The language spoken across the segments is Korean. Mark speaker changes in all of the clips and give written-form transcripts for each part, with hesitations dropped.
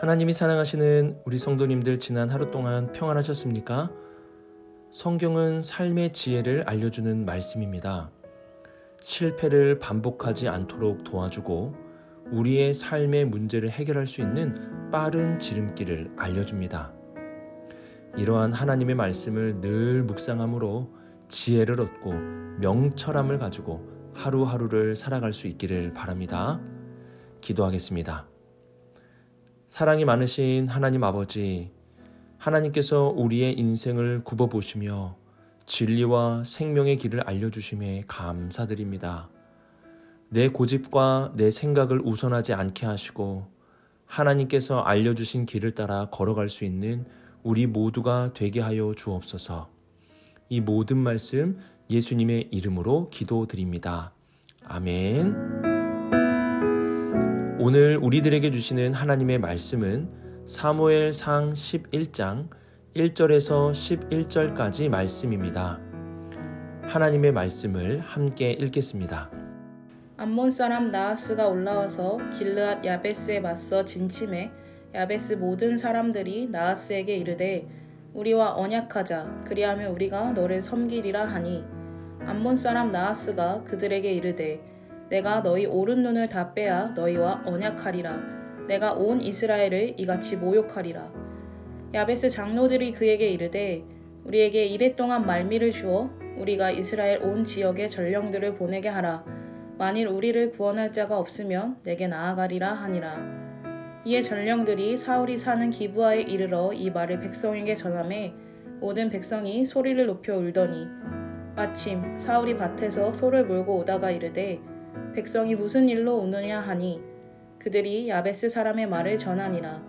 Speaker 1: 하나님이 사랑하시는 우리 성도님들, 지난 하루 동안 평안하셨습니까? 성경은 삶의 지혜를 알려주는 말씀입니다. 실패를 반복하지 않도록 도와주고 우리의 삶의 문제를 해결할 수 있는 빠른 지름길을 알려줍니다. 이러한 하나님의 말씀을 늘 묵상함으로 지혜를 얻고 명철함을 가지고 하루하루를 살아갈 수 있기를 바랍니다. 기도하겠습니다. 사랑이 많으신 하나님 아버지, 하나님께서 우리의 인생을 굽어보시며 진리와 생명의 길을 알려주심에 감사드립니다. 내 고집과 내 생각을 우선하지 않게 하시고 하나님께서 알려주신 길을 따라 걸어갈 수 있는 우리 모두가 되게 하여 주옵소서. 이 모든 말씀 예수님의 이름으로 기도드립니다. 아멘. 오늘 우리들에게 주시는 하나님의 말씀은 사무엘상 11장 1절에서 11절까지 말씀입니다. 하나님의 말씀을 함께 읽겠습니다.
Speaker 2: 암몬 사람 나하스가 올라와서 길르앗 야베스에 맞서 진침해 야베스 모든 사람들이 나하스에게 이르되 우리와 언약하자, 그리하면 우리가 너를 섬기리라 하니, 암몬 사람 나하스가 그들에게 이르되 내가 너희 오른 눈을 다 빼야 너희와 언약하리라. 내가 온 이스라엘을 이같이 모욕하리라. 야베스 장로들이 그에게 이르되 우리에게 이랫동안 말미를 주어 우리가 이스라엘 온 지역에 전령들을 보내게 하라. 만일 우리를 구원할 자가 없으면 내게 나아가리라 하니라. 이에 전령들이 사울이 사는 기브아에 이르러 이 말을 백성에게 전하매 모든 백성이 소리를 높여 울더니, 마침 사울이 밭에서 소를 몰고 오다가 이르되 백성이 무슨 일로 우느냐 하니 그들이 야베스 사람의 말을 전하니라.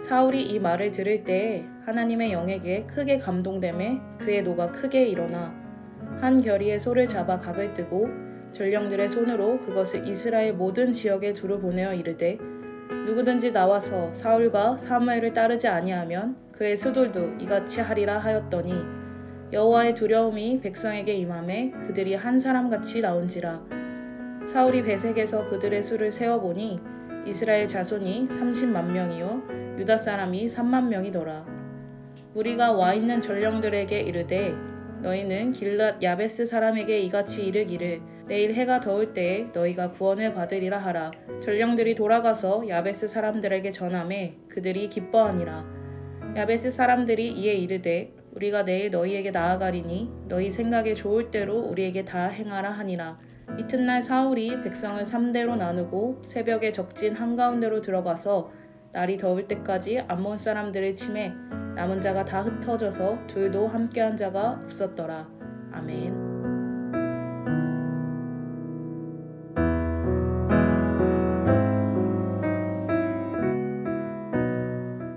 Speaker 2: 사울이 이 말을 들을 때에 하나님의 영에게 크게 감동되매 그의 노가 크게 일어나 한 겨리의 소를 잡아 각을 뜨고 전령들의 손으로 그것을 이스라엘 모든 지역에 두루 보내어 이르되 누구든지 나와서 사울과 사무엘을 따르지 아니하면 그의 수돌도 이같이 하리라 하였더니, 여호와의 두려움이 백성에게 임하매 그들이 한 사람같이 나온지라. 사울이 베색에서 그들의 수를 세어보니 이스라엘 자손이 30만 명이요 유다 사람이 3만 명이더라. 우리가 와 있는 전령들에게 이르되 너희는 길르앗 야베스 사람에게 이같이 이르기를 내일 해가 더울 때에 너희가 구원을 받으리라 하라. 전령들이 돌아가서 야베스 사람들에게 전하매 그들이 기뻐하니라. 야베스 사람들이 이에 이르되 우리가 내일 너희에게 나아가리니 너희 생각에 좋을 대로 우리에게 다 행하라 하니라. 이튿날 사울이 백성을 3대로 나누고 새벽에 적진 한가운데로 들어가서 날이 더울 때까지 암몬 사람들을 치매 남은 자가 다 흩어져서 둘도 함께한 자가 없었더라. 아멘.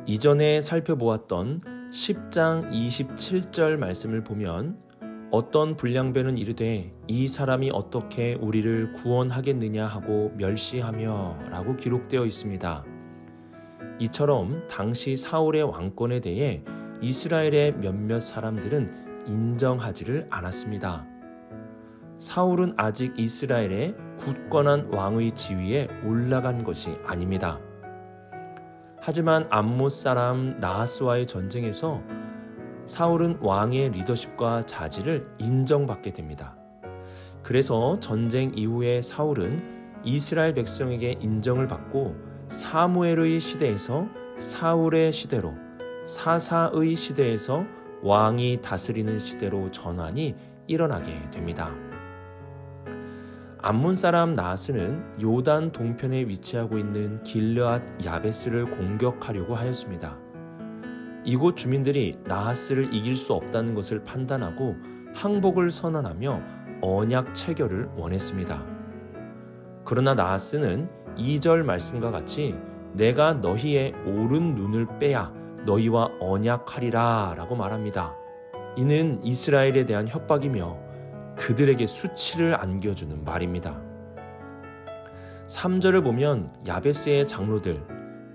Speaker 1: 이전에 살펴보았던 10장 27절 말씀을 보면 어떤 불량배는 이르되 이 사람이 어떻게 우리를 구원하겠느냐 하고 멸시하며 라고 기록되어 있습니다. 이처럼 당시 사울의 왕권에 대해 이스라엘의 몇몇 사람들은 인정하지를 않았습니다. 사울은 아직 이스라엘의 굳건한 왕의 지위에 올라간 것이 아닙니다. 하지만 암몬 사람 나하스와의 전쟁에서 사울은 왕의 리더십과 자질을 인정받게 됩니다. 그래서 전쟁 이후에 사울은 이스라엘 백성에게 인정을 받고 사무엘의 시대에서 사울의 시대로, 사사의 시대에서 왕이 다스리는 시대로 전환이 일어나게 됩니다. 암몬 사람 나하스는 요단 동편에 위치하고 있는 길르앗 야베스를 공격하려고 하였습니다. 이곳 주민들이 나하스를 이길 수 없다는 것을 판단하고 항복을 선언하며 언약 체결을 원했습니다. 그러나 나하스는 2절 말씀과 같이 내가 너희의 오른 눈을 빼야 너희와 언약하리라 라고 말합니다. 이는 이스라엘에 대한 협박이며 그들에게 수치를 안겨주는 말입니다. 3절을 보면 야베스의 장로들,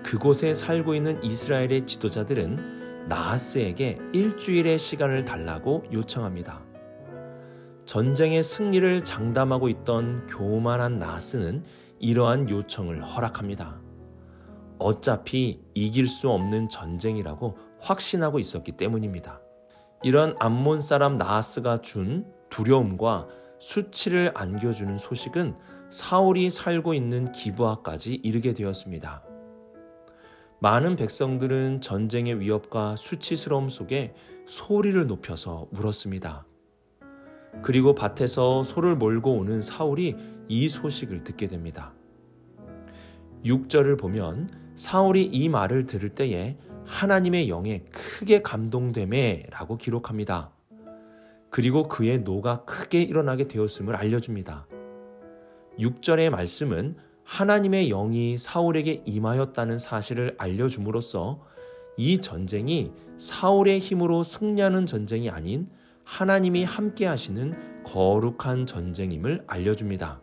Speaker 1: 그곳에 살고 있는 이스라엘의 지도자들은 나하스에게 일주일의 시간을 달라고 요청합니다. 전쟁의 승리를 장담하고 있던 교만한 나하스는 이러한 요청을 허락합니다. 어차피 이길 수 없는 전쟁이라고 확신하고 있었기 때문입니다. 이런 암몬 사람 나하스가 준 두려움과 수치를 안겨주는 소식은 사울이 살고 있는 기브아까지 이르게 되었습니다. 많은 백성들은 전쟁의 위협과 수치스러움 속에 소리를 높여서 울었습니다. 그리고 밭에서 소를 몰고 오는 사울이 이 소식을 듣게 됩니다. 6절을 보면 사울이 이 말을 들을 때에 하나님의 영에 크게 감동되매 라고 기록합니다. 그리고 그의 노가 크게 일어나게 되었음을 알려줍니다. 6절의 말씀은 하나님의 영이 사울에게 임하였다는 사실을 알려줌으로써 이 전쟁이 사울의 힘으로 승리하는 전쟁이 아닌 하나님이 함께 하시는 거룩한 전쟁임을 알려줍니다.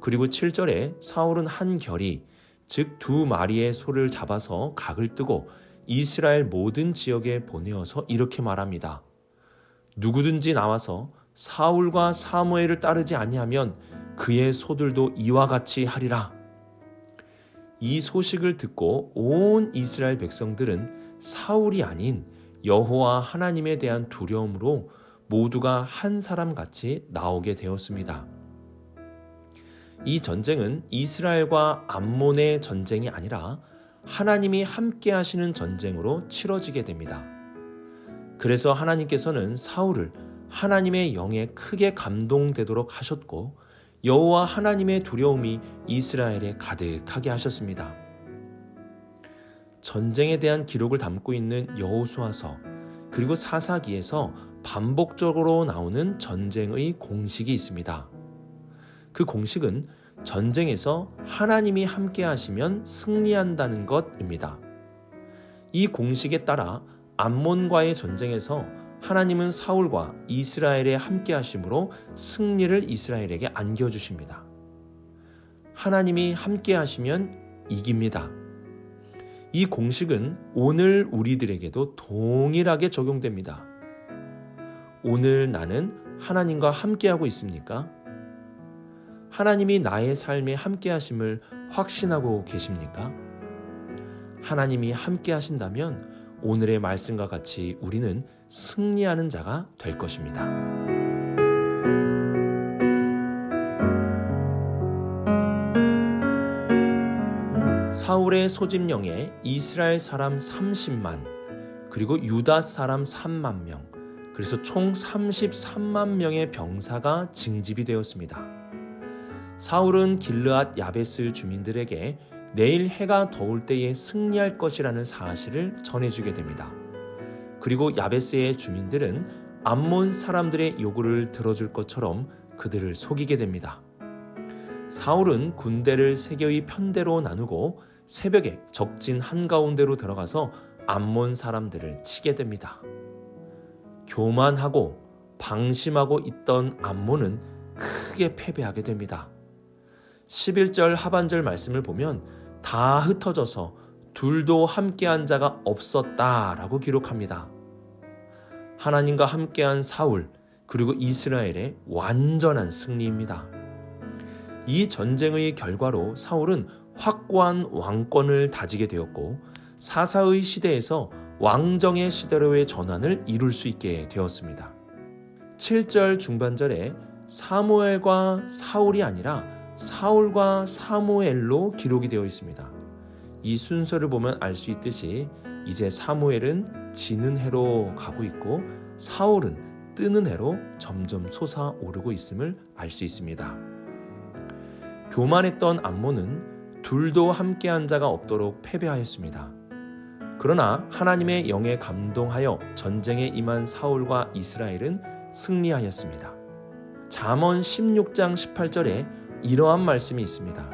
Speaker 1: 그리고 7절에 사울은 한 결이 즉 2마리의 소를 잡아서 각을 뜨고 이스라엘 모든 지역에 보내어서 이렇게 말합니다. 누구든지 나와서 사울과 사무엘을 따르지 아니하면 그의 소들도 이와 같이 하리라. 이 소식을 듣고 온 이스라엘 백성들은 사울이 아닌 여호와 하나님에 대한 두려움으로 모두가 한 사람같이 나오게 되었습니다. 이 전쟁은 이스라엘과 암몬의 전쟁이 아니라 하나님이 함께 하시는 전쟁으로 치러지게 됩니다. 그래서 하나님께서는 사울을 하나님의 영에 크게 감동되도록 하셨고 여호와 하나님의 두려움이 이스라엘에 가득하게 하셨습니다. 전쟁에 대한 기록을 담고 있는 여호수아서 그리고 사사기에서 반복적으로 나오는 전쟁의 공식이 있습니다. 그 공식은 전쟁에서 하나님이 함께 하시면 승리한다는 것입니다. 이 공식에 따라 암몬과의 전쟁에서 하나님은 사울과 이스라엘에 함께 하심으로 승리를 이스라엘에게 안겨주십니다. 하나님이 함께 하시면 이깁니다. 이 공식은 오늘 우리들에게도 동일하게 적용됩니다. 오늘 나는 하나님과 함께하고 있습니까? 하나님이 나의 삶에 함께 하심을 확신하고 계십니까? 하나님이 함께 하신다면 오늘의 말씀과 같이 우리는 승리하는 자가 될 것입니다. 사울의 소집령에 이스라엘 사람 30만 그리고 유다 사람 3만 명 그래서 총 33만 명의 병사가 징집이 되었습니다. 사울은 길르앗 야베스 주민들에게 내일 해가 더울 때에 승리할 것이라는 사실을 전해주게 됩니다. 그리고 야베스의 주민들은 암몬 사람들의 요구를 들어줄 것처럼 그들을 속이게 됩니다. 사울은 군대를 세 개의 편대로 나누고 새벽에 적진 한가운데로 들어가서 암몬 사람들을 치게 됩니다. 교만하고 방심하고 있던 암몬은 크게 패배하게 됩니다. 11절 하반절 말씀을 보면 다 흩어져서 둘도 함께한 자가 없었다라고 기록합니다. 하나님과 함께한 사울 그리고 이스라엘의 완전한 승리입니다. 이 전쟁의 결과로 사울은 확고한 왕권을 다지게 되었고 사사의 시대에서 왕정의 시대로의 전환을 이룰 수 있게 되었습니다. 7절 중반절에 사무엘과 사울이 아니라 사울과 사무엘로 기록이 되어 있습니다. 이 순서를 보면 알 수 있듯이 이제 사무엘은 지는 해로 가고 있고 사울은 뜨는 해로 점점 솟아오르고 있음을 알 수 있습니다. 교만했던 암몬은 둘도 함께한 자가 없도록 패배하였습니다. 그러나 하나님의 영에 감동하여 전쟁에 임한 사울과 이스라엘은 승리하였습니다. 잠언 16장 18절에 이러한 말씀이 있습니다.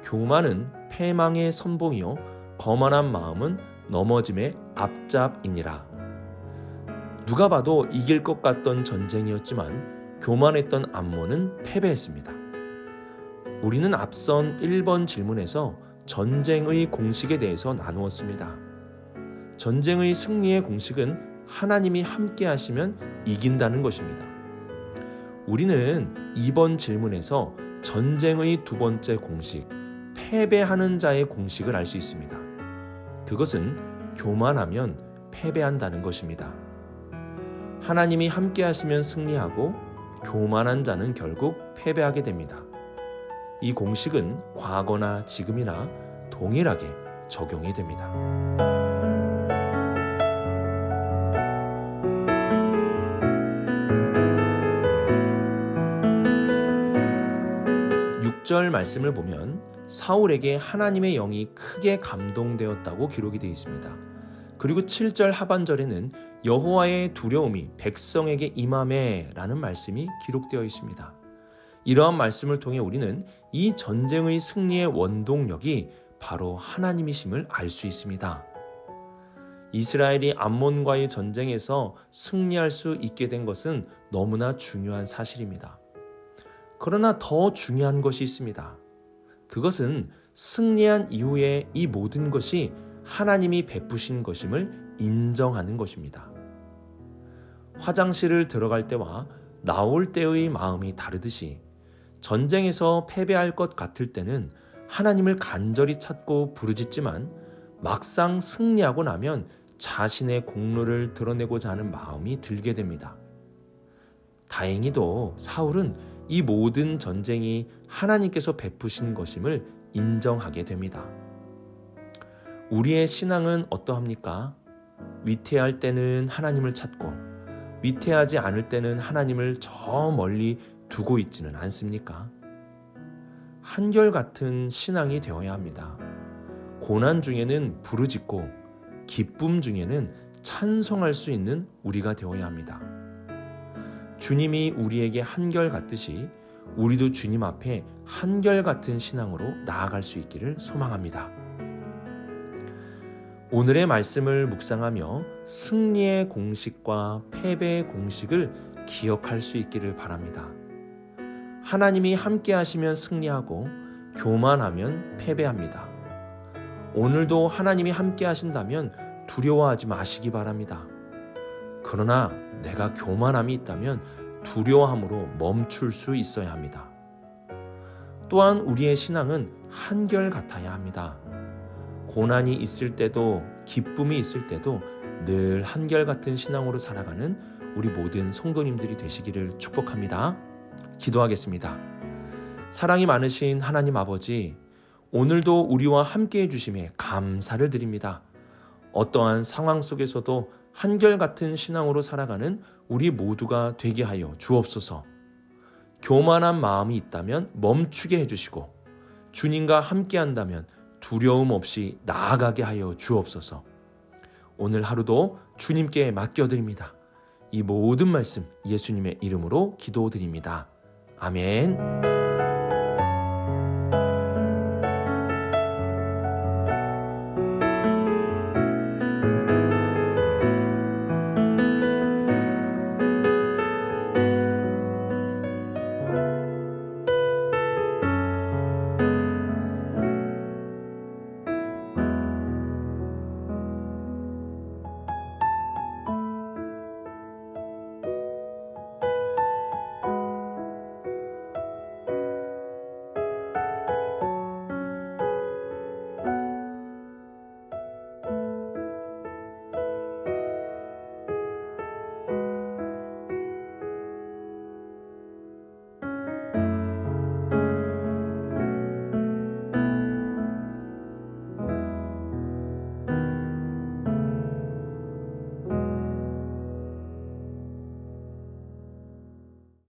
Speaker 1: 교만은 패망의 선봉이요 거만한 마음은 넘어짐의 앞잡이니라. 누가 봐도 이길 것 같던 전쟁이었지만 교만했던 암몬은 패배했습니다. 우리는 앞선 1번 질문에서 전쟁의 공식에 대해서 나누었습니다. 전쟁의 승리의 공식은 하나님이 함께 하시면 이긴다는 것입니다. 우리는 2번 질문에서 전쟁의 두 번째 공식, 패배하는 자의 공식을 알 수 있습니다. 그것은 교만하면 패배한다는 것입니다. 하나님이 함께 하시면 승리하고 교만한 자는 결국 패배하게 됩니다. 이 공식은 과거나 지금이나 동일하게 적용이 됩니다. 6절 말씀을 보면 사울에게 하나님의 영이 크게 감동되었다고 기록이 되어 있습니다. 그리고 7절 하반절에는 여호와의 두려움이 백성에게 임하매라는 말씀이 기록되어 있습니다. 이러한 말씀을 통해 우리는 이 전쟁의 승리의 원동력이 바로 하나님이심을 알 수 있습니다. 이스라엘이 암몬과의 전쟁에서 승리할 수 있게 된 것은 너무나 중요한 사실입니다. 그러나 더 중요한 것이 있습니다. 그것은 승리한 이후에 이 모든 것이 하나님이 베푸신 것임을 인정하는 것입니다. 화장실을 들어갈 때와 나올 때의 마음이 다르듯이 전쟁에서 패배할 것 같을 때는 하나님을 간절히 찾고 부르짖지만 막상 승리하고 나면 자신의 공로를 드러내고자 하는 마음이 들게 됩니다. 다행히도 사울은 이 모든 전쟁이 하나님께서 베푸신 것임을 인정하게 됩니다. 우리의 신앙은 어떠합니까? 위태할 때는 하나님을 찾고 위태하지 않을 때는 하나님을 저 멀리 두고 있지는 않습니까? 한결같은 신앙이 되어야 합니다. 고난 중에는 부르짖고 기쁨 중에는 찬송할 수 있는 우리가 되어야 합니다. 주님이 우리에게 한결같듯이 우리도 주님 앞에 한결같은 신앙으로 나아갈 수 있기를 소망합니다. 오늘의 말씀을 묵상하며 승리의 공식과 패배의 공식을 기억할 수 있기를 바랍니다. 하나님이 함께 하시면 승리하고 교만하면 패배합니다. 오늘도 하나님이 함께 하신다면 두려워하지 마시기 바랍니다. 그러나 내가 교만함이 있다면 두려워함으로 멈출 수 있어야 합니다. 또한 우리의 신앙은 한결같아야 합니다. 고난이 있을 때도 기쁨이 있을 때도 늘 한결같은 신앙으로 살아가는 우리 모든 성도님들이 되시기를 축복합니다. 기도하겠습니다. 사랑이 많으신 하나님 아버지, 오늘도 우리와 함께해 주심에 감사를 드립니다. 어떠한 상황 속에서도 한결같은 신앙으로 살아가는 우리 모두가 되게 하여 주옵소서. 교만한 마음이 있다면 멈추게 해주시고 주님과 함께 한다면 두려움 없이 나아가게 하여 주옵소서. 오늘 하루도 주님께 맡겨드립니다. 이 모든 말씀 예수님의 이름으로 기도드립니다. 아멘.